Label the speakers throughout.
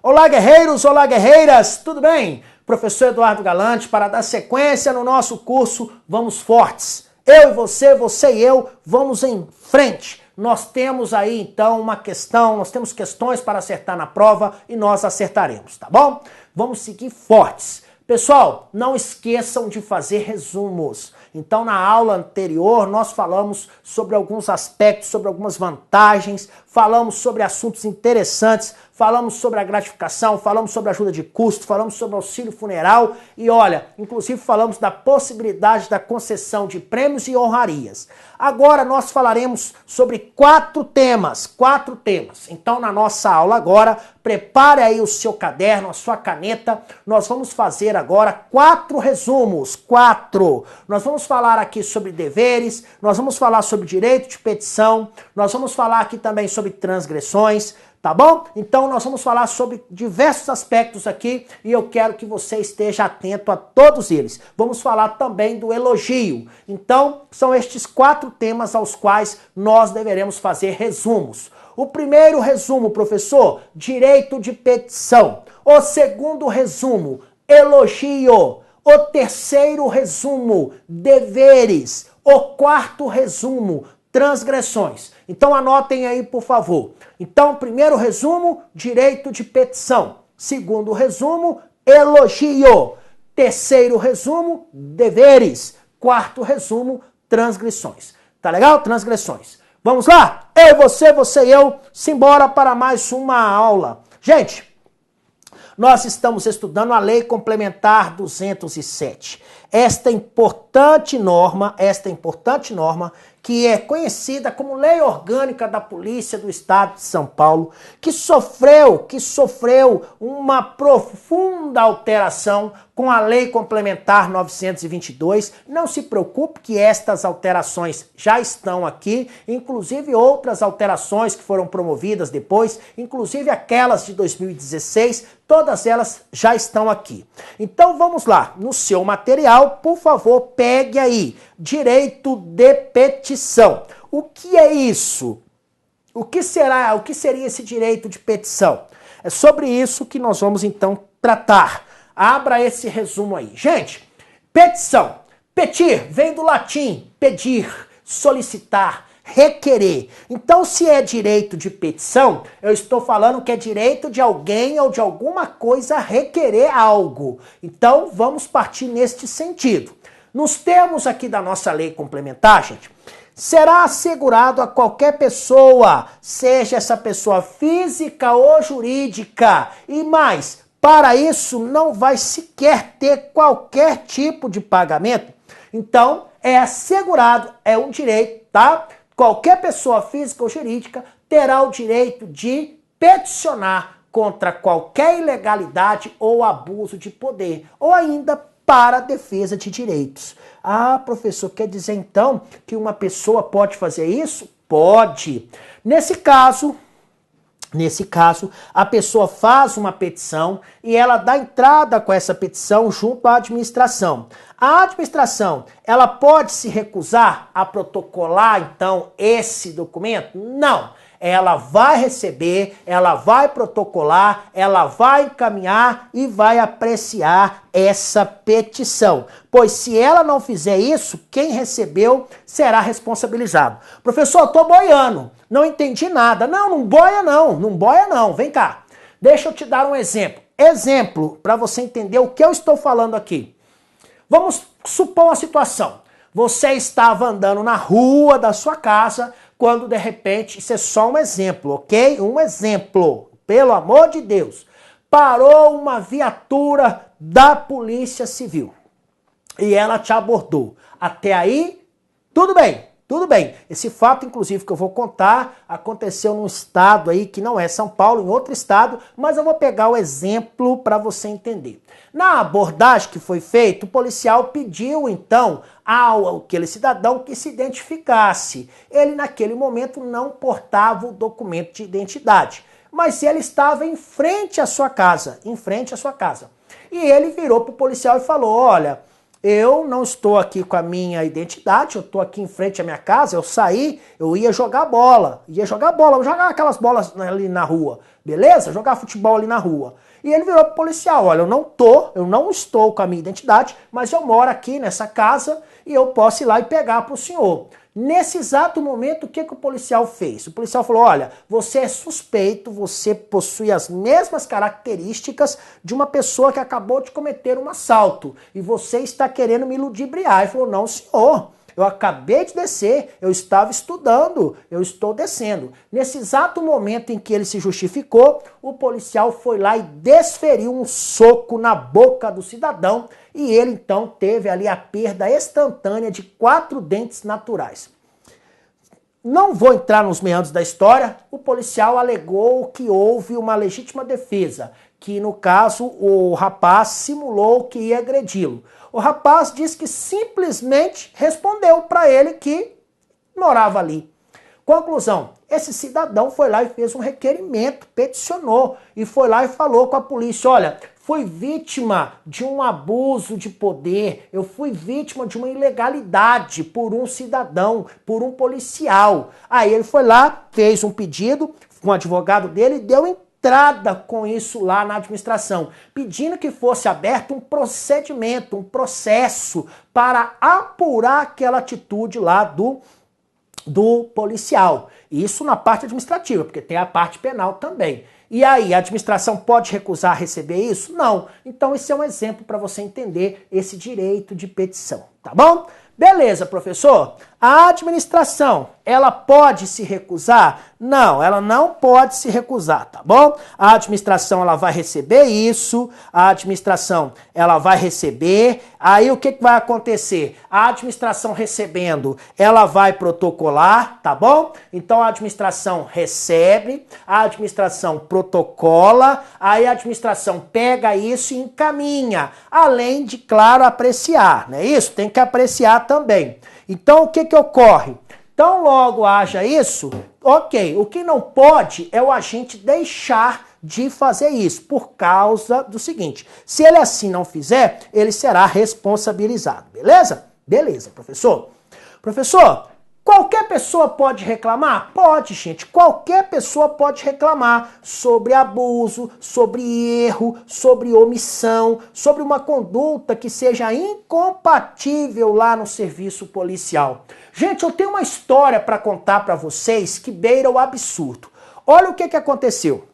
Speaker 1: Olá, guerreiros, olá, guerreiras, tudo bem? Professor Eduardo Galante para dar sequência no nosso curso Vamos Fortes. Eu e você e eu, vamos em frente. Nós temos aí, então, uma questão, nós temos questões para acertar na prova e nós acertaremos, tá bom? Vamos seguir fortes. Pessoal, não esqueçam de fazer resumos. Então, na aula anterior, nós falamos sobre alguns aspectos, sobre algumas vantagens, falamos sobre assuntos interessantes, falamos sobre a gratificação, falamos sobre ajuda de custo, falamos sobre auxílio funeral e, olha, inclusive falamos da possibilidade da concessão de prêmios e honrarias. Agora, nós falaremos sobre quatro temas. Então, na nossa aula agora, prepare aí o seu caderno, a sua caneta. Nós vamos fazer agora 4 resumos. 4. Nós vamos falar aqui sobre deveres, nós vamos falar sobre direito de petição, nós vamos falar aqui também sobre transgressões, tá bom? Então nós vamos falar sobre diversos aspectos aqui e eu quero que você esteja atento a todos eles. Vamos falar também do elogio. Então são estes 4 temas aos quais nós deveremos fazer resumos. O primeiro resumo, professor, direito de petição. O segundo resumo, elogio. O terceiro resumo, deveres. O quarto resumo, transgressões. Então anotem aí, por favor. Então, primeiro resumo, direito de petição. Segundo resumo, elogio. Terceiro resumo, deveres. Quarto resumo, transgressões. Tá legal? Transgressões. Vamos lá? Eu, você e eu, simbora para mais uma aula. Gente, nós estamos estudando a Lei Complementar 207. Esta importante norma que é conhecida como Lei Orgânica da Polícia do Estado de São Paulo, que sofreu uma profunda alteração com a Lei Complementar 922. Não se preocupe que estas alterações já estão aqui, inclusive outras alterações que foram promovidas depois, inclusive aquelas de 2016, todas elas já estão aqui. Então vamos lá, no seu material, por favor, pegue aí, direito de petição. O que é isso? O que seria esse direito de petição? É sobre isso que nós vamos então tratar. Abra esse resumo aí. Gente, petição. Petir vem do latim pedir, solicitar, requerer. Então, se é direito de petição, eu estou falando que é direito de alguém ou de alguma coisa requerer algo. Então, vamos partir neste sentido. Nos termos aqui da nossa lei complementar, gente, será assegurado a qualquer pessoa, seja essa pessoa física ou jurídica, e mais, para isso não vai sequer ter qualquer tipo de pagamento. Então, é assegurado, é um direito, tá? Qualquer pessoa física ou jurídica terá o direito de peticionar contra qualquer ilegalidade ou abuso de poder, ou ainda para a defesa de direitos. Ah, professor, quer dizer então que uma pessoa pode fazer isso? Pode. Nesse caso, a pessoa faz uma petição e ela dá entrada com essa petição junto à administração. A administração, ela pode se recusar a protocolar, então, esse documento? Não. Ela vai receber, ela vai protocolar, ela vai encaminhar e vai apreciar essa petição. Pois se ela não fizer isso, quem recebeu será responsabilizado. Professor, eu tô boiando, não entendi nada. Não boia não, vem cá. Deixa eu te dar um exemplo. Exemplo, para você entender o que eu estou falando aqui. Vamos supor uma situação. Você estava andando na rua da sua casa, quando de repente, isso é só um exemplo, ok? Um exemplo, pelo amor de Deus. Parou uma viatura da Polícia Civil e ela te abordou. Até aí, tudo bem. Esse fato, inclusive, que eu vou contar, aconteceu num estado aí que não é São Paulo, em outro estado, mas eu vou pegar o exemplo para você entender. Na abordagem que foi feita, o policial pediu, então, ao aquele cidadão que se identificasse. Ele, naquele momento, não portava o documento de identidade, mas ele estava em frente à sua casa, E ele virou para o policial e falou, olha, eu não estou aqui com a minha identidade, eu estou aqui em frente à minha casa, eu saí, eu ia jogar bola, vou jogar aquelas bolas ali na rua, beleza? Jogar futebol ali na rua. E ele virou pro policial, olha, eu não estou com a minha identidade, mas eu moro aqui nessa casa e eu posso ir lá e pegar pro senhor. Nesse exato momento, o que o policial fez? O policial falou, olha, você é suspeito, você possui as mesmas características de uma pessoa que acabou de cometer um assalto e você está querendo me ludibriar. Ele falou, não, senhor, eu acabei de descer, eu estava estudando, eu estou descendo. Nesse exato momento em que ele se justificou, o policial foi lá e desferiu um soco na boca do cidadão e ele então teve ali a perda instantânea de 4 dentes naturais. Não vou entrar nos meandros da história, o policial alegou que houve uma legítima defesa, que no caso o rapaz simulou que ia agredi-lo. O rapaz disse que simplesmente respondeu para ele que morava ali. Conclusão, esse cidadão foi lá e fez um requerimento, peticionou e foi lá e falou com a polícia, olha, fui vítima de um abuso de poder, eu fui vítima de uma ilegalidade por um cidadão, por um policial. Aí ele foi lá, fez um pedido com o advogado dele e deu entrada com isso lá na administração, pedindo que fosse aberto um procedimento, um processo para apurar aquela atitude lá do policial. Isso na parte administrativa, porque tem a parte penal também. E aí, a administração pode recusar receber isso? Não. Então, esse é um exemplo para você entender esse direito de petição, tá bom? Beleza, professor. A administração, ela pode se recusar? Não, ela não pode se recusar, tá bom? A administração, ela vai receber isso, a administração, ela vai receber, aí o que vai acontecer? A administração recebendo, ela vai protocolar, tá bom? Então a administração recebe, a administração protocola, aí a administração pega isso e encaminha, além de, claro, apreciar, não é isso? Tem que apreciar também. Então, o que ocorre? Tão logo haja isso, ok, o que não pode é o agente deixar de fazer isso, por causa do seguinte, se ele assim não fizer, ele será responsabilizado, beleza? Beleza, professor. Professor, qualquer pessoa pode reclamar? Pode, gente. Qualquer pessoa pode reclamar sobre abuso, sobre erro, sobre omissão, sobre uma conduta que seja incompatível lá no serviço policial. Gente, eu tenho uma história para contar para vocês que beira o absurdo. Olha o que aconteceu.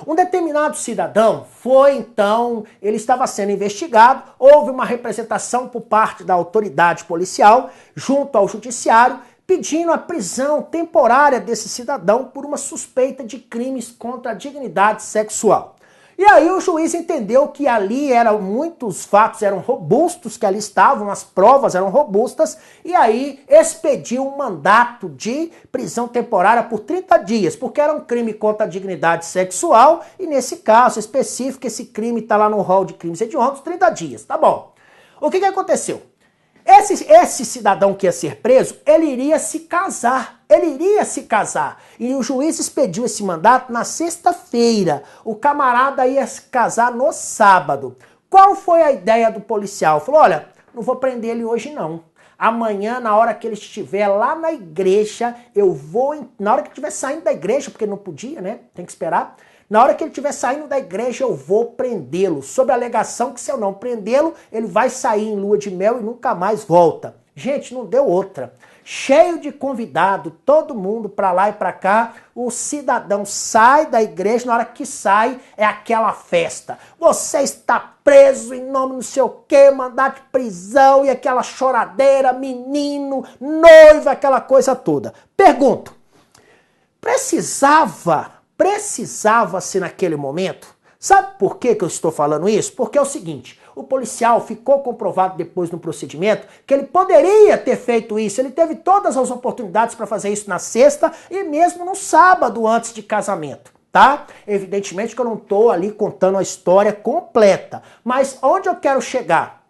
Speaker 1: Um determinado cidadão foi, então, ele estava sendo investigado, houve uma representação por parte da autoridade policial junto ao judiciário, pedindo a prisão temporária desse cidadão por uma suspeita de crimes contra a dignidade sexual. E aí o juiz entendeu que ali muitos fatos eram robustos, que ali estavam, as provas eram robustas, e aí expediu um mandato de prisão temporária por 30 dias, porque era um crime contra a dignidade sexual, e nesse caso específico, esse crime está lá no rol de crimes hediondos, 30 dias, tá bom. O que aconteceu? Esse cidadão que ia ser preso, ele iria se casar. E o juiz expediu esse mandato na sexta-feira. O camarada ia se casar no sábado. Qual foi a ideia do policial? Falou, olha, não vou prender ele hoje não. Amanhã, na hora que ele estiver lá na igreja, na hora que ele estiver saindo da igreja, porque não podia, né? Tem que esperar. Na hora que ele estiver saindo da igreja, eu vou prendê-lo, sob a alegação que se eu não prendê-lo, ele vai sair em lua de mel e nunca mais volta. Gente, não deu outra. Cheio de convidado, todo mundo pra lá e pra cá, o cidadão sai da igreja, na hora que sai é aquela festa. Você está preso em nome não sei o quê, mandado de prisão e aquela choradeira, menino, noiva, aquela coisa toda. Pergunto, precisava-se naquele momento? Sabe por que eu estou falando isso? Porque é o seguinte, o policial ficou comprovado depois no procedimento que ele poderia ter feito isso, ele teve todas as oportunidades para fazer isso na sexta e mesmo no sábado antes de casamento, tá? Evidentemente que eu não estou ali contando a história completa, mas onde eu quero chegar?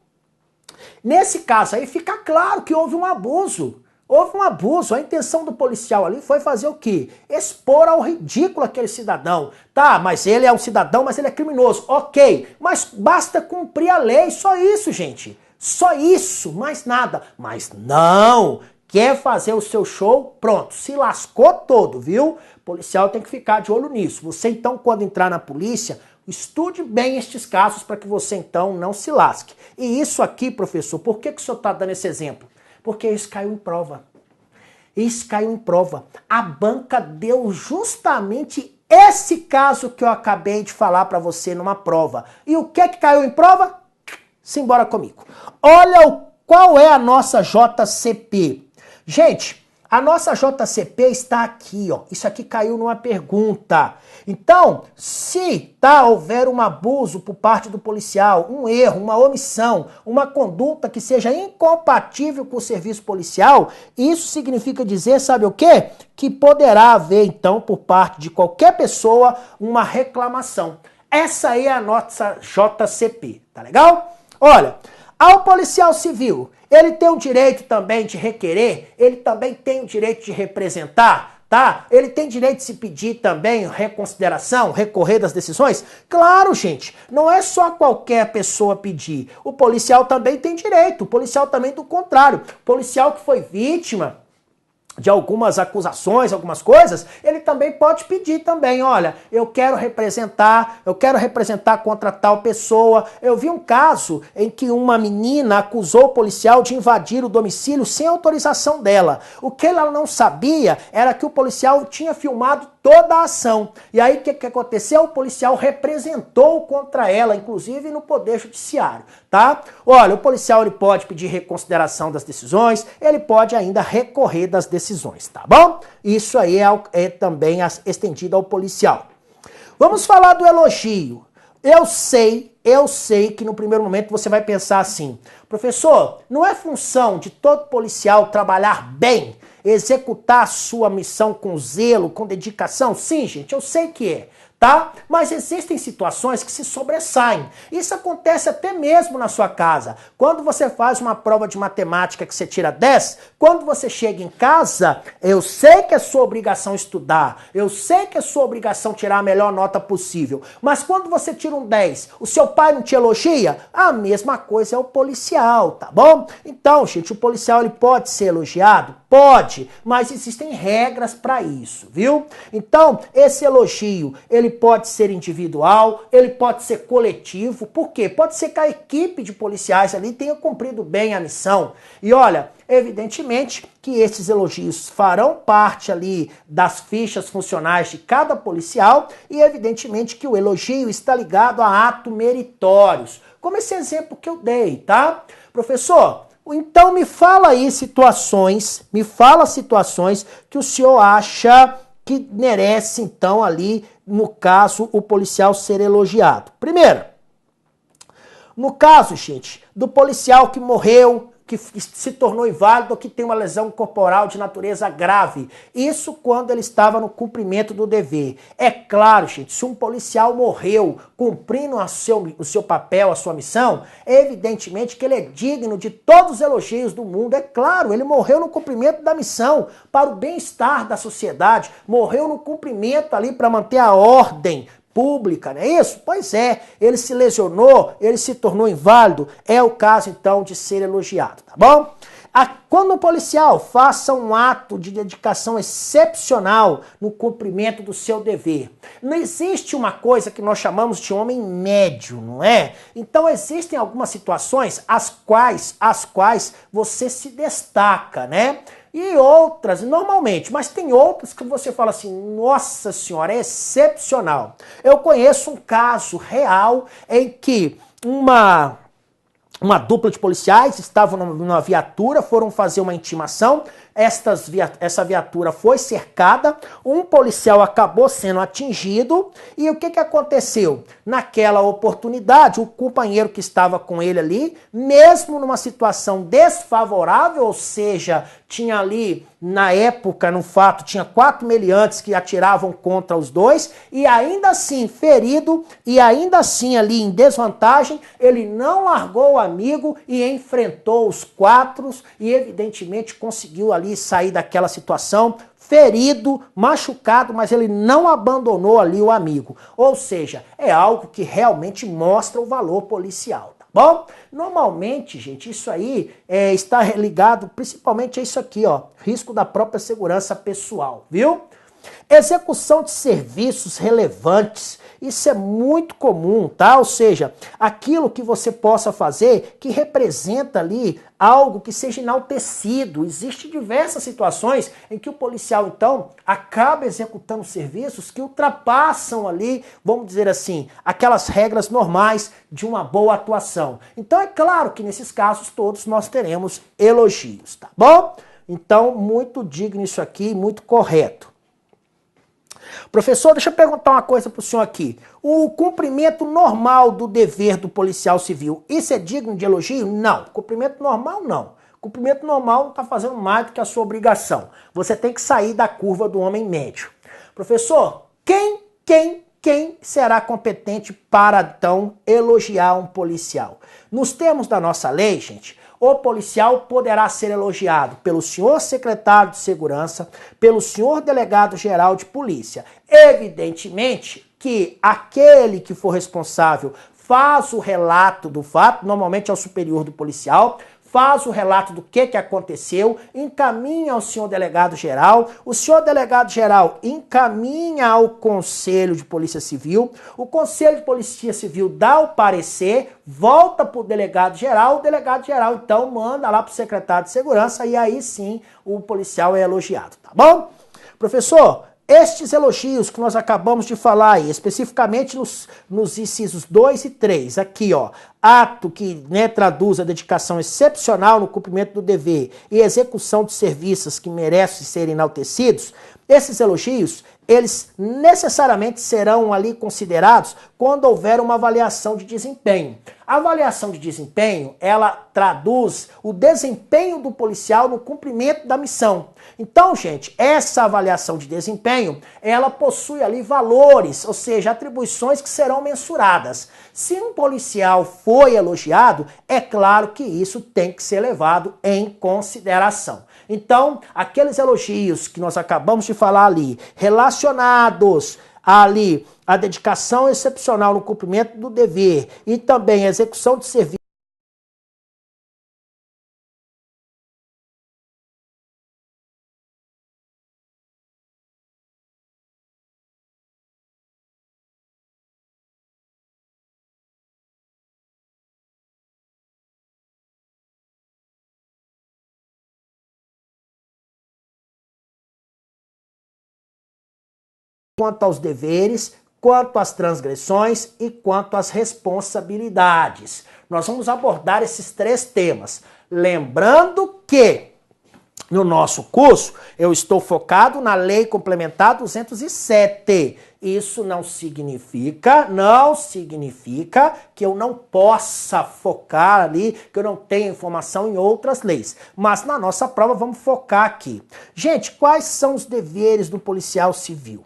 Speaker 1: Nesse caso aí fica claro que houve um abuso. Houve um abuso, a intenção do policial ali foi fazer o quê? Expor ao ridículo aquele cidadão. Tá, mas ele é um cidadão, mas ele é criminoso. Ok, mas basta cumprir a lei, só isso, gente. Só isso, mais nada. Mas não, quer fazer o seu show, pronto, se lascou todo, viu? O policial tem que ficar de olho nisso. Você então, quando entrar na polícia, estude bem estes casos para que você então não se lasque. E isso aqui, professor, por que o senhor está dando esse exemplo? Porque isso caiu em prova. Isso caiu em prova. A banca deu justamente esse caso que eu acabei de falar para você numa prova. E o que caiu em prova? Simbora comigo. Olha qual é a nossa JCP. Gente, a nossa JCP está aqui, ó. Isso aqui caiu numa pergunta. Então, se houver um abuso por parte do policial, um erro, uma omissão, uma conduta que seja incompatível com o serviço policial, isso significa dizer, sabe o quê? Que poderá haver, então, por parte de qualquer pessoa, uma reclamação. Essa aí é a nossa JCP, tá legal? Olha, ao policial civil, ele tem o direito também de requerer, ele também tem o direito de representar, tá? Ele tem direito de se pedir também reconsideração, recorrer das decisões? Claro, gente, não é só qualquer pessoa pedir. O policial também tem direito, o policial também do contrário. O policial que foi vítima de algumas acusações, algumas coisas, ele também pode pedir também, olha, eu quero representar contra tal pessoa. Eu vi um caso em que uma menina acusou o policial de invadir o domicílio sem autorização dela. O que ela não sabia era que o policial tinha filmado toda a ação. E aí o que aconteceu? O policial representou contra ela, inclusive no Poder Judiciário, tá? Olha, o policial ele pode pedir reconsideração das decisões, ele pode ainda recorrer das decisões, tá bom? Isso aí é também estendido ao policial. Vamos falar do elogio. Eu sei que no primeiro momento você vai pensar assim, professor, não é função de todo policial trabalhar bem, executar a sua missão com zelo, com dedicação? Sim, gente, eu sei que é, tá? Mas existem situações que se sobressaem. Isso acontece até mesmo na sua casa. Quando você faz uma prova de matemática que você tira 10, quando você chega em casa, eu sei que é sua obrigação estudar, eu sei que é sua obrigação tirar a melhor nota possível, mas quando você tira um 10, o seu pai não te elogia? A mesma coisa é o policial, tá bom? Então, gente, o policial ele pode ser elogiado? Pode, mas existem regras para isso, viu? Então, esse elogio, ele pode ser individual, ele pode ser coletivo. Por quê? Pode ser que a equipe de policiais ali tenha cumprido bem a missão. E olha, evidentemente que esses elogios farão parte ali das fichas funcionais de cada policial e evidentemente que o elogio está ligado a atos meritórios, como esse exemplo que eu dei, tá? Professor, então me fala situações que o senhor acha que merece, então, ali, no caso, o policial ser elogiado. Primeiro, no caso, gente, do policial que morreu, que se tornou inválido ou que tem uma lesão corporal de natureza grave. Isso quando ele estava no cumprimento do dever. É claro, gente, se um policial morreu cumprindo o seu papel, a sua missão, é evidentemente que ele é digno de todos os elogios do mundo. É claro, ele morreu no cumprimento da missão, para o bem-estar da sociedade, morreu no cumprimento ali para manter a ordem pública, não é isso? Pois é, ele se lesionou, ele se tornou inválido, é o caso então de ser elogiado, tá bom? Quando o policial faça um ato de dedicação excepcional no cumprimento do seu dever, não existe uma coisa que nós chamamos de homem médio, não é? Então existem algumas situações as quais você se destaca, né? E outras, normalmente, mas tem outras que você fala assim, nossa senhora, é excepcional. Eu conheço um caso real em que uma dupla de policiais estavam numa viatura, foram fazer uma intimação, essa viatura foi cercada, um policial acabou sendo atingido e o que aconteceu? Naquela oportunidade, o companheiro que estava com ele ali, mesmo numa situação desfavorável, ou seja, tinha ali, na época, no fato, tinha 4 meliantes que atiravam contra os dois, e ainda assim ferido, e ainda assim ali em desvantagem, ele não largou o amigo e enfrentou os 4 e evidentemente conseguiu ali sair daquela situação ferido, machucado, mas ele não abandonou ali o amigo. Ou seja, é algo que realmente mostra o valor policial, tá bom? Normalmente, gente, isso aí está ligado principalmente a isso aqui, ó, risco da própria segurança pessoal, viu? Execução de serviços relevantes, isso é muito comum, tá? Ou seja, aquilo que você possa fazer que representa ali algo que seja enaltecido. Existem diversas situações em que o policial, então, acaba executando serviços que ultrapassam ali, vamos dizer assim, aquelas regras normais de uma boa atuação. Então, é claro que nesses casos todos nós teremos elogios, tá bom? Então, muito digno isso aqui, muito correto. Professor, deixa eu perguntar uma coisa para o senhor aqui. O cumprimento normal do dever do policial civil, isso é digno de elogio? Não. Cumprimento normal, não. Cumprimento normal não está fazendo mais do que a sua obrigação. Você tem que sair da curva do homem médio. Professor, quem será competente para, então, elogiar um policial? Nos termos da nossa lei, gente, o policial poderá ser elogiado pelo senhor secretário de segurança, pelo senhor delegado-geral de polícia. Evidentemente que aquele que for responsável faz o relato do fato, normalmente é o superior do policial, faz o relato do que aconteceu, encaminha ao senhor delegado-geral, o senhor delegado-geral encaminha ao Conselho de Polícia Civil, o Conselho de Polícia Civil dá o parecer, volta para o delegado-geral então manda lá para o secretário de Segurança e aí sim o policial é elogiado, tá bom? Professor, estes elogios que nós acabamos de falar aí, especificamente nos incisos 2 e 3, aqui ó, ato que traduz a dedicação excepcional no cumprimento do dever e execução de serviços que merecem ser enaltecidos, esses elogios, eles necessariamente serão ali considerados quando houver uma avaliação de desempenho. A avaliação de desempenho, ela traduz o desempenho do policial no cumprimento da missão. Então, gente, essa avaliação de desempenho, ela possui ali valores, ou seja, atribuições que serão mensuradas. Se um policial foi elogiado, é claro que isso tem que ser levado em consideração. Então, aqueles elogios que nós acabamos de falar ali, relacionados ali à dedicação excepcional no cumprimento do dever e também a execução de serviço, quanto aos deveres, quanto às transgressões e quanto às responsabilidades. Nós vamos abordar esses três temas. Lembrando que no nosso curso eu estou focado na Lei Complementar 207. Isso não significa que eu não possa focar ali, que eu não tenha informação em outras leis. Mas na nossa prova vamos focar aqui. Gente, quais são os deveres do policial civil?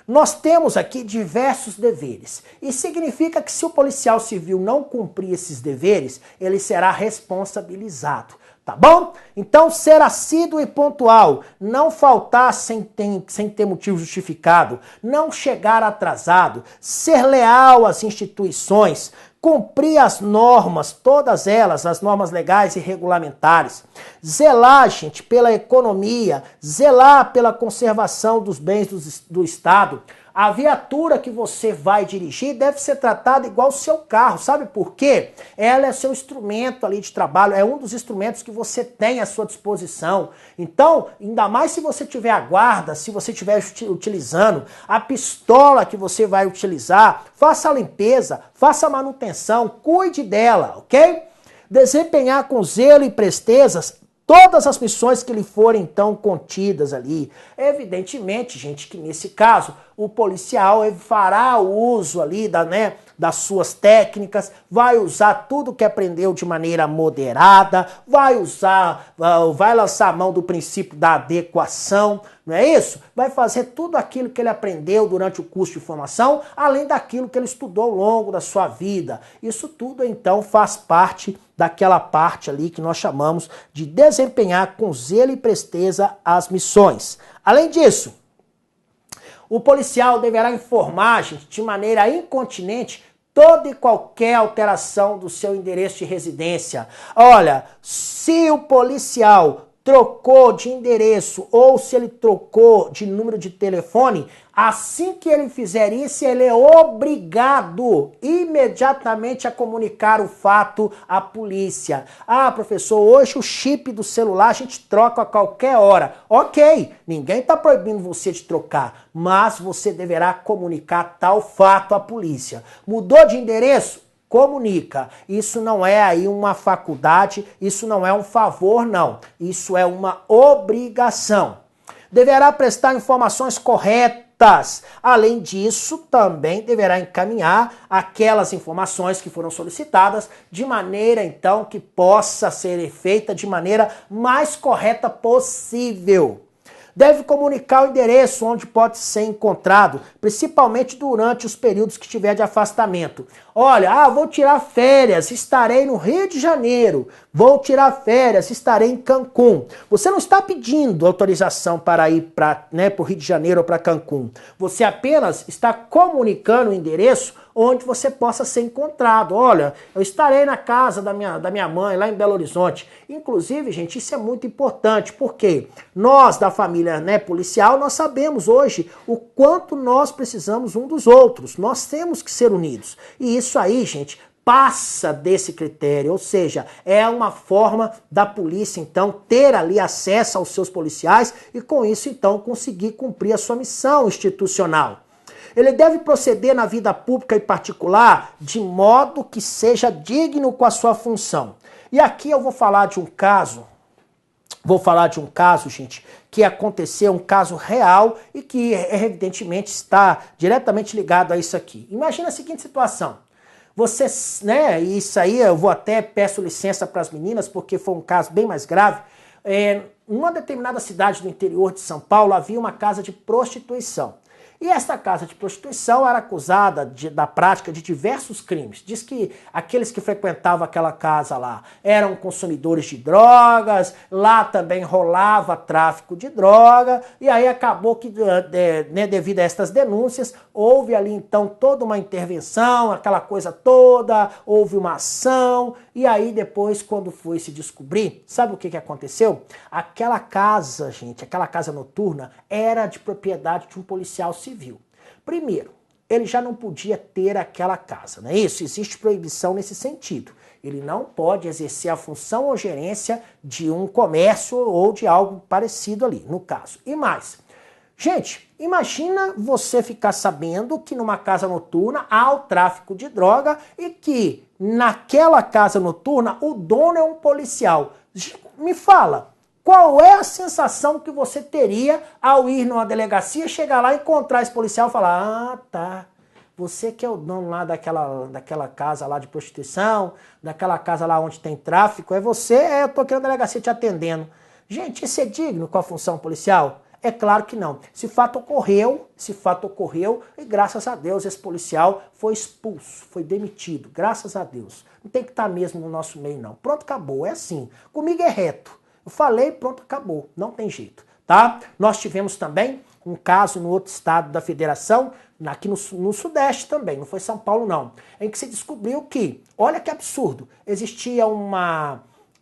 Speaker 1: Nós temos aqui diversos deveres e significa que se o policial civil não cumprir esses deveres, ele será responsabilizado, tá bom? Então, ser assíduo e pontual, não faltar sem ter motivo justificado, não chegar atrasado, ser leal às instituições, cumprir as normas, todas elas, as normas legais e regulamentares, zelar, gente, pela economia, zelar pela conservação dos bens do Estado. A viatura que você vai dirigir deve ser tratada igual o seu carro, sabe por quê? Ela é seu instrumento ali de trabalho, é um dos instrumentos que você tem à sua disposição. Então, ainda mais se você tiver a guarda, se você estiver utilizando a pistola que você vai utilizar, faça a limpeza, faça a manutenção, cuide dela, ok? Desempenhar com zelo e prestezas todas as missões que lhe forem, então, contidas ali. Evidentemente, gente, que nesse caso, o policial fará o uso ali das suas técnicas, vai usar tudo que aprendeu de maneira moderada, vai lançar a mão do princípio da adequação, não é isso? Vai fazer tudo aquilo que ele aprendeu durante o curso de formação, além daquilo que ele estudou ao longo da sua vida. Isso tudo, então, faz parte daquela parte ali que nós chamamos de desempenhar com zelo e presteza as missões. Além disso, o policial deverá informar, gente, de maneira incontinente toda e qualquer alteração do seu endereço de residência. Olha, se o policial trocou de endereço ou se ele trocou de número de telefone, assim que ele fizer isso, ele é obrigado imediatamente a comunicar o fato à polícia. Ah, professor, hoje o chip do celular a gente troca a qualquer hora. Ok, ninguém está proibindo você de trocar, mas você deverá comunicar tal fato à polícia. Mudou de endereço? Comunica. Isso não é aí uma faculdade, isso não é um favor, não. Isso é uma obrigação. Deverá prestar informações corretas. Além disso, também deverá encaminhar aquelas informações que foram solicitadas de maneira, então, que possa ser feita de maneira mais correta possível. Deve comunicar o endereço onde pode ser encontrado, principalmente durante os períodos que tiver de afastamento. Olha, vou tirar férias, estarei no Rio de Janeiro. Vou tirar férias, estarei em Cancún. Você não está pedindo autorização para ir para o Rio de Janeiro ou para Cancún. Você apenas está comunicando o endereço onde você possa ser encontrado. Olha, eu estarei na casa da minha mãe, lá em Belo Horizonte. Inclusive, gente, isso é muito importante, porque nós, da família policial, nós sabemos hoje o quanto nós precisamos um dos outros. Nós temos que ser unidos. E isso aí, gente, passa desse critério, ou seja, é uma forma da polícia, então, ter ali acesso aos seus policiais e, com isso, então, conseguir cumprir a sua missão institucional. Ele deve proceder na vida pública e particular de modo que seja digno com a sua função. E aqui eu vou falar de um caso, gente, que aconteceu, um caso real e que evidentemente está diretamente ligado a isso aqui. Imagina a seguinte situação. Você, isso aí eu vou até peço licença para as meninas porque foi um caso bem mais grave. Numa determinada cidade do interior de São Paulo havia uma casa de prostituição. E esta casa de prostituição era acusada da prática de diversos crimes. Diz que aqueles que frequentavam aquela casa lá eram consumidores de drogas, lá também rolava tráfico de droga, e aí acabou que, devido a estas denúncias, houve ali então toda uma intervenção, aquela coisa toda, houve uma ação, e aí depois, quando foi se descobrir, sabe o que aconteceu? Aquela casa, gente, aquela casa noturna era de propriedade de um policial civil. Primeiro, ele já não podia ter aquela casa, não é isso? Existe proibição nesse sentido. Ele não pode exercer a função ou gerência de um comércio ou de algo parecido ali, no caso. E mais, gente, imagina você ficar sabendo que numa casa noturna há o tráfico de droga e que naquela casa noturna o dono é um policial. Me fala, qual é a sensação que você teria ao ir numa delegacia, chegar lá, encontrar esse policial e falar, tá, você que é o dono lá daquela casa lá de prostituição, daquela casa lá onde tem tráfico, é você, eu tô aqui na delegacia te atendendo. Gente, isso é digno com a função policial? É claro que não. Esse fato ocorreu e graças a Deus esse policial foi expulso, foi demitido, graças a Deus. Não tem que estar mesmo no nosso meio não. Pronto, acabou, é assim. Comigo é reto. Eu falei, pronto, acabou. Não tem jeito, tá? Nós tivemos também um caso no outro estado da federação, aqui no Sudeste também, não foi São Paulo não, em que se descobriu que, olha que absurdo, existia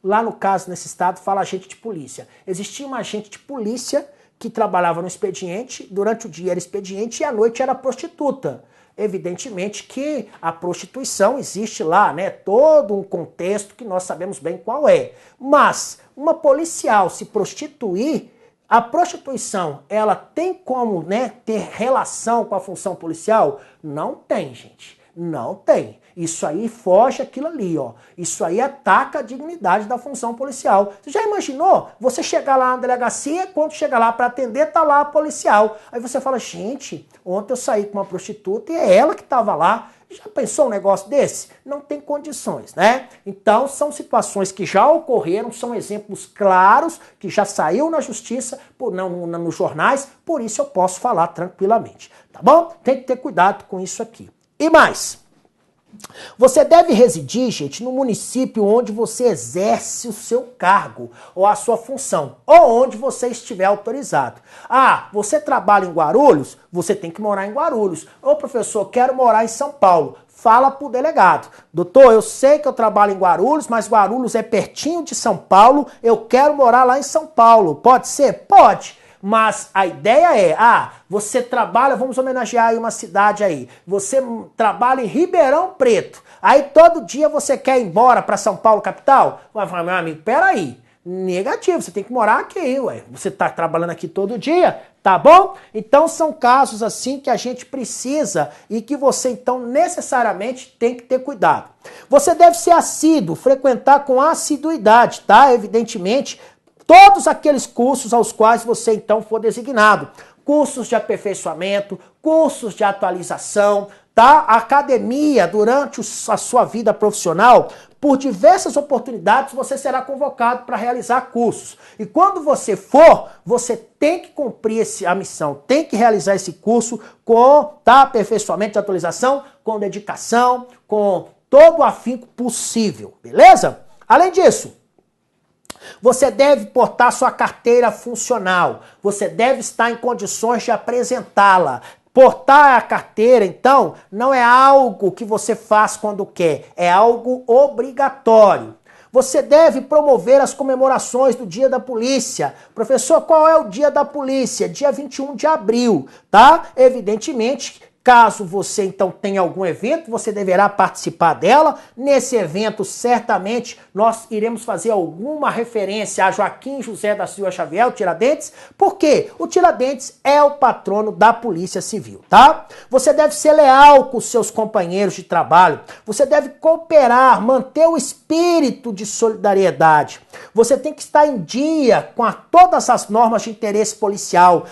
Speaker 1: lá no caso, nesse estado, fala agente de polícia. Existia uma agente de polícia que trabalhava no expediente, durante o dia era expediente e à noite era prostituta. Evidentemente que a prostituição existe lá, todo um contexto que nós sabemos bem qual é. Mas uma policial se prostituir, a prostituição, ela tem como ter relação com a função policial? Não tem, gente. Não tem. Isso aí foge aquilo ali, ó. Isso aí ataca a dignidade da função policial. Você já imaginou? Você chegar lá na delegacia, quando chega lá para atender, tá lá a policial. Aí você fala, gente, ontem eu saí com uma prostituta e é ela que estava lá. Já pensou um negócio desse? Não tem condições, né? Então, são situações que já ocorreram, são exemplos claros, que já saiu na justiça, nos jornais, por isso eu posso falar tranquilamente, tá bom? Tem que ter cuidado com isso aqui. E mais, você deve residir, gente, no município onde você exerce o seu cargo ou a sua função, ou onde você estiver autorizado. Ah, você trabalha em Guarulhos? Você tem que morar em Guarulhos. Ô professor, quero morar em São Paulo. fala pro delegado. Doutor, eu sei que eu trabalho em Guarulhos, mas Guarulhos é pertinho de São Paulo, eu quero morar lá em São Paulo. Pode ser? Pode. Mas a ideia é, você trabalha, vamos homenagear aí uma cidade aí, você trabalha em Ribeirão Preto, aí todo dia você quer ir embora para São Paulo, capital? Vai falar, meu amigo, peraí, negativo, você tem que morar aqui, ué. Você tá trabalhando aqui todo dia, tá bom? Então são casos assim que a gente precisa e que você então necessariamente tem que ter cuidado. Você deve ser assíduo, frequentar com assiduidade, tá? Evidentemente, todos aqueles cursos aos quais você então for designado. Cursos de aperfeiçoamento, cursos de atualização, tá? Academia, durante a sua vida profissional, por diversas oportunidades você será convocado para realizar cursos. E quando você for, você tem que cumprir a missão, tem que realizar esse curso com aperfeiçoamento e atualização, com dedicação, com todo o afinco possível, beleza? Além disso, você deve portar sua carteira funcional, você deve estar em condições de apresentá-la. Portar a carteira, então, não é algo que você faz quando quer, é algo obrigatório. Você deve promover as comemorações do Dia da Polícia. Professor, qual é o Dia da Polícia? Dia 21 de abril, tá? Evidentemente, caso você então tenha algum evento, você deverá participar dela. Nesse evento, certamente, nós iremos fazer alguma referência a Joaquim José da Silva Xavier, o Tiradentes, porque o Tiradentes é o patrono da Polícia Civil, tá? Você deve ser leal com os seus companheiros de trabalho, você deve cooperar, manter o espírito de solidariedade. Você tem que estar em dia com todas as normas de interesse policial.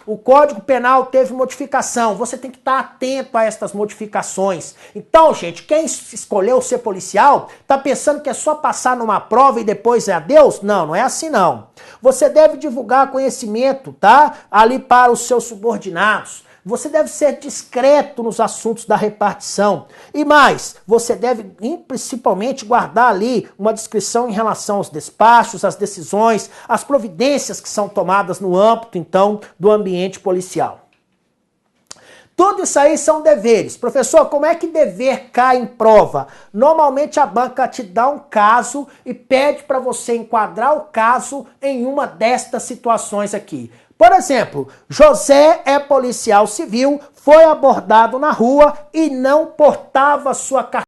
Speaker 1: O Código Penal teve modificação, você tem que estar atento a estas modificações. Então, gente, quem escolheu ser policial, tá pensando que é só passar numa prova e depois é adeus? Não, não é assim não. Você deve divulgar conhecimento, tá? Ali para os seus subordinados. Você deve ser discreto nos assuntos da repartição. E mais, você deve principalmente guardar ali uma descrição em relação aos despachos, às decisões, às providências que são tomadas no âmbito, então, do ambiente policial. Tudo isso aí são deveres. Professor, como é que dever cai em prova? Normalmente a banca te dá um caso e pede para você enquadrar o caso em uma destas situações aqui. Por exemplo, José é policial civil, foi abordado na rua e não portava sua carteira.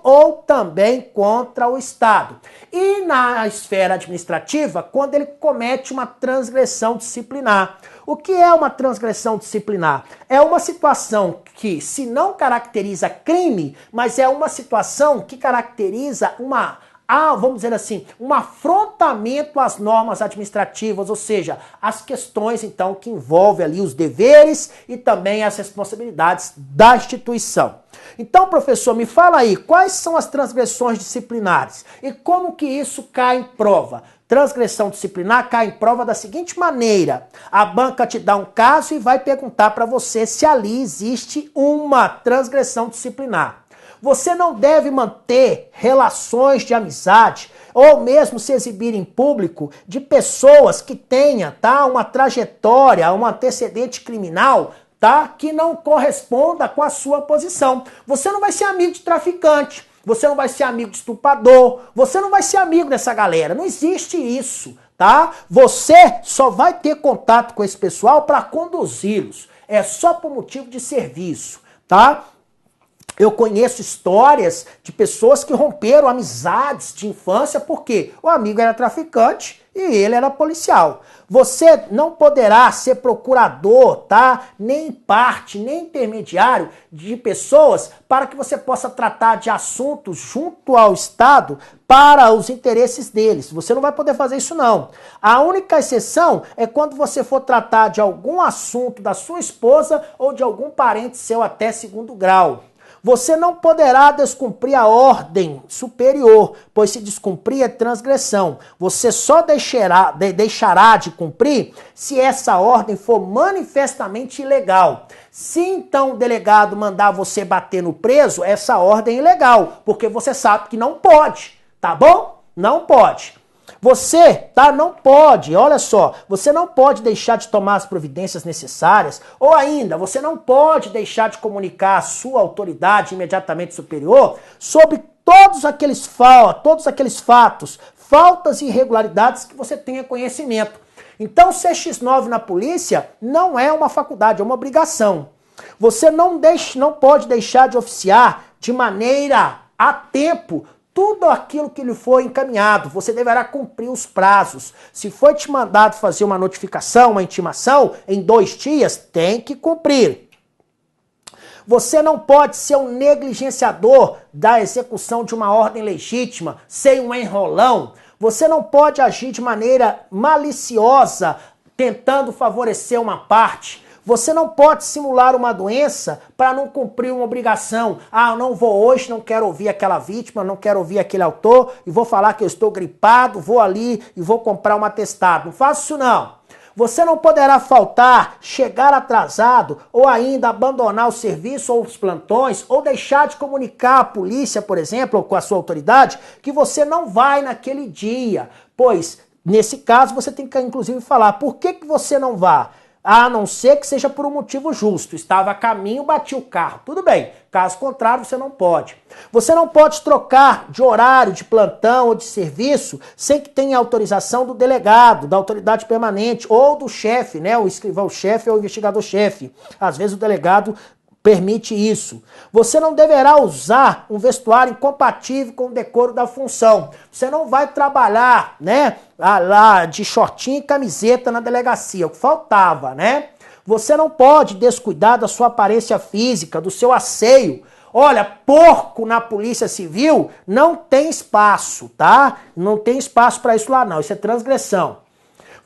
Speaker 1: Ou também contra o Estado. E na esfera administrativa, quando ele comete uma transgressão disciplinar. O que é uma transgressão disciplinar? É uma situação que, se não caracteriza crime, mas é uma situação que caracteriza vamos dizer assim, um afrontamento às normas administrativas, ou seja, as questões, então, que envolvem ali os deveres e também as responsabilidades da instituição. Então, professor, me fala aí, quais são as transgressões disciplinares e como que isso cai em prova? Transgressão disciplinar cai em prova da seguinte maneira: a banca te dá um caso e vai perguntar para você se ali existe uma transgressão disciplinar. Você não deve manter relações de amizade ou mesmo se exibir em público de pessoas que tenham, tá, uma trajetória, um antecedente criminal, tá, que não corresponda com a sua posição. Você não vai ser amigo de traficante, você não vai ser amigo de estuprador, você não vai ser amigo dessa galera. Não existe isso, tá? Você só vai ter contato com esse pessoal para conduzi-los. É só por motivo de serviço, tá? Eu conheço histórias de pessoas que romperam amizades de infância porque o amigo era traficante e ele era policial. Você não poderá ser procurador, tá? Nem parte, nem intermediário de pessoas para que você possa tratar de assuntos junto ao Estado para os interesses deles. Você não vai poder fazer isso, não. A única exceção é quando você for tratar de algum assunto da sua esposa ou de algum parente seu até segundo grau. Você não poderá descumprir a ordem superior, pois se descumprir é transgressão. Você só deixará de cumprir se essa ordem for manifestamente ilegal. Se então o delegado mandar você bater no preso, essa ordem é ilegal, porque você sabe que não pode, tá bom? Não pode. Você, tá, não pode, olha só, você não pode deixar de tomar as providências necessárias, ou ainda, você não pode deixar de comunicar a sua autoridade imediatamente superior sobre todos aqueles fatos, faltas e irregularidades que você tenha conhecimento. Então, ser X9 na polícia não é uma faculdade, é uma obrigação. Você não pode deixar de oficiar de maneira a tempo tudo aquilo que lhe foi encaminhado. Você deverá cumprir os prazos. Se foi te mandado fazer uma notificação, uma intimação, em 2 dias, tem que cumprir. Você não pode ser um negligenciador da execução de uma ordem legítima, sem um enrolão. Você não pode agir de maneira maliciosa, tentando favorecer uma parte. Você não pode simular uma doença para não cumprir uma obrigação. Ah, eu não vou hoje, não quero ouvir aquela vítima, não quero ouvir aquele autor e vou falar que eu estou gripado, vou ali e vou comprar um atestado. Não faço isso não. Você não poderá faltar, chegar atrasado ou ainda abandonar o serviço ou os plantões ou deixar de comunicar à polícia, por exemplo, ou com a sua autoridade, que você não vai naquele dia. Pois, nesse caso, você tem que inclusive falar por que você não vai. A não ser que seja por um motivo justo. Estava a caminho, bati o carro. Tudo bem. Caso contrário, você não pode. Você não pode trocar de horário, de plantão ou de serviço sem que tenha autorização do delegado, da autoridade permanente ou do chefe, né? O escrivão-chefe ou o investigador-chefe. Às vezes o delegado permite isso. Você não deverá usar um vestuário incompatível com o decoro da função. Você não vai trabalhar, né, lá de shortinho e camiseta na delegacia, o que faltava, né? Você não pode descuidar da sua aparência física, do seu asseio. Olha, porco na Polícia Civil não tem espaço, tá? Não tem espaço para isso lá não, isso é transgressão.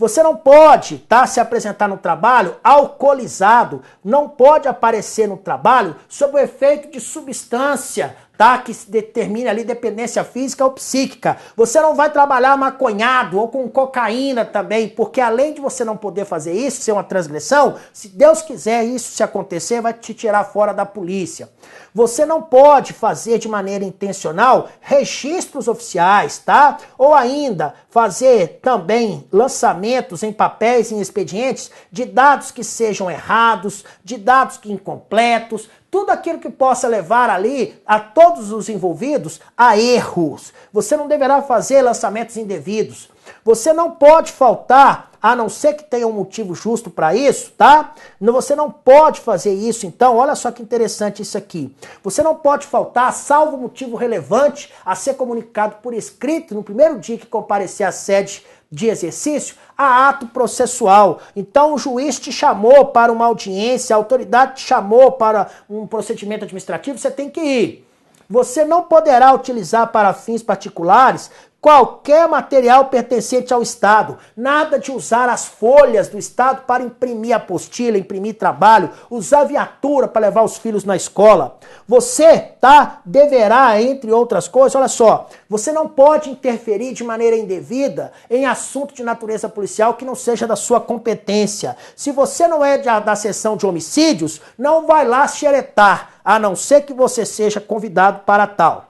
Speaker 1: Você não pode, tá, se apresentar no trabalho alcoolizado, não pode aparecer no trabalho sob o efeito de substância, tá, que determine ali dependência física ou psíquica. Você não vai trabalhar maconhado ou com cocaína também, porque além de você não poder fazer isso, ser uma transgressão, se Deus quiser isso se acontecer, vai te tirar fora da polícia. Você não pode fazer de maneira intencional registros oficiais, tá? Ou ainda fazer também lançamentos em papéis, em expedientes, de dados que sejam errados, de dados que incompletos, tudo aquilo que possa levar ali a todos os envolvidos a erros. Você não deverá fazer lançamentos indevidos. Você não pode faltar, a não ser que tenha um motivo justo para isso, tá? Você não pode fazer isso, então, olha só que interessante isso aqui. Você não pode faltar, salvo motivo relevante, a ser comunicado por escrito no primeiro dia que comparecer à sede de exercício, a ato processual. Então o juiz te chamou para uma audiência, a autoridade te chamou para um procedimento administrativo, você tem que ir. Você não poderá utilizar para fins particulares qualquer material pertencente ao Estado. Nada de usar as folhas do Estado para imprimir apostila, imprimir trabalho, usar viatura para levar os filhos na escola. Você, tá, deverá, entre outras coisas, olha só, você não pode interferir de maneira indevida em assunto de natureza policial que não seja da sua competência. Se você não é da seção de homicídios, não vai lá xeretar, a não ser que você seja convidado para tal.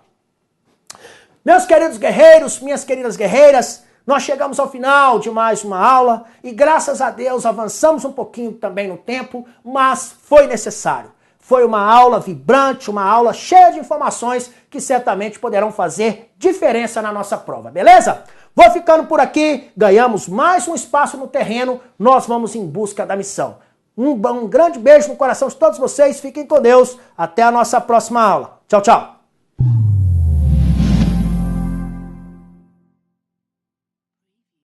Speaker 1: Meus queridos guerreiros, minhas queridas guerreiras, nós chegamos ao final de mais uma aula e graças a Deus avançamos um pouquinho também no tempo, mas foi necessário. Foi uma aula vibrante, uma aula cheia de informações que certamente poderão fazer diferença na nossa prova, beleza? Vou ficando por aqui, ganhamos mais um espaço no terreno, nós vamos em busca da missão. Um grande beijo no coração de todos vocês, fiquem com Deus, até a nossa próxima aula. Tchau, tchau.